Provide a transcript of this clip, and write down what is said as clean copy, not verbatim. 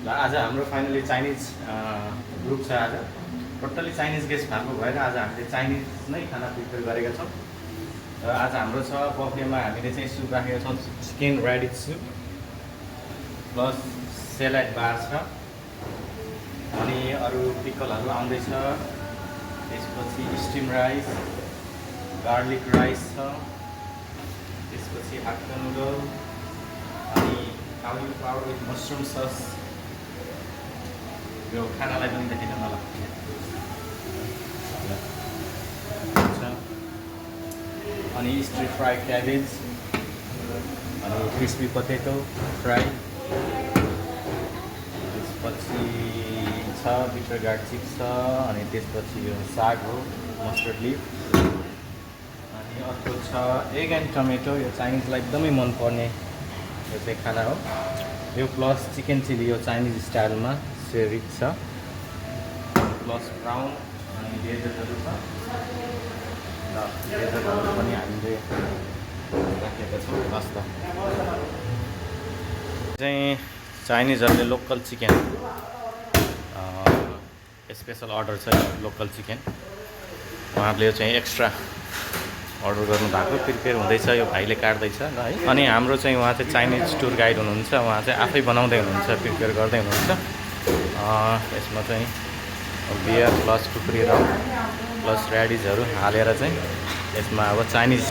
आज हाम्रो finally Chinese group छ। आज टोटल्ली चाइनिज गेस्ट भएको भएर आज हामीले चाइनिज नै खाना प्रिपेयर गरेका छौँ। र आज हाम्रो छ बफेमा हामीले चाहिँ सुप राखेका छौँ, chicken reddish soup plus salad बार छ, अनि अरू पिकलहरू आउँदैछ। त्यसपछि स्टिम राइस, गार्लिक राइस छ, त्यसपछि हाक्का नुडल, अनि cauliflower with mushroom sauce। यो खानालाई पनि देखिन न ल। अनि स्ट्री फ्राई क्याबेज, अनि क्रिस्पी पोटेटो फ्राई, त्यसपछि छ बिटर गार्ड चिप्स छ, अनि त्यसपछि यो साग हो मस्टर्ड लिफ, अनि अर्को छ एग एन्ड टमेटो। यो चाइनिजलाई एकदमै मनपर्ने यो चाहिँ खाना हो यो, प्लस चिकन चिली यो चाइनिज स्टाइलमा सेरिक छ, प्लस ब्राउन अनि डेजर्टहरू छ। र डेजर्टहरू पनि हामीले राखेका छौँ। मस्त चाहिँ चाइनिजहरूले लोकल चिकन स्पेसल अर्डर छ, लोकल चिकन उहाँहरूले यो चाहिँ एक्स्ट्रा अर्डर गर्नुभएको प्रिपेयर हुँदैछ, यो भाइले काट्दैछ ल है। अनि हाम्रो चाहिँ उहाँ चाहिँ चाइनिज टुर गाइड हुनुहुन्छ, उहाँ चाहिँ आफै बनाउँदै हुनुहुन्छ, प्रिपेयर गर्दै हुनुहुन्छ। यसमा चाहिँ बियर प्लस टुक्री रम प्लस रेडिसहरू हालेर चाहिँ यसमा अब चाइनिज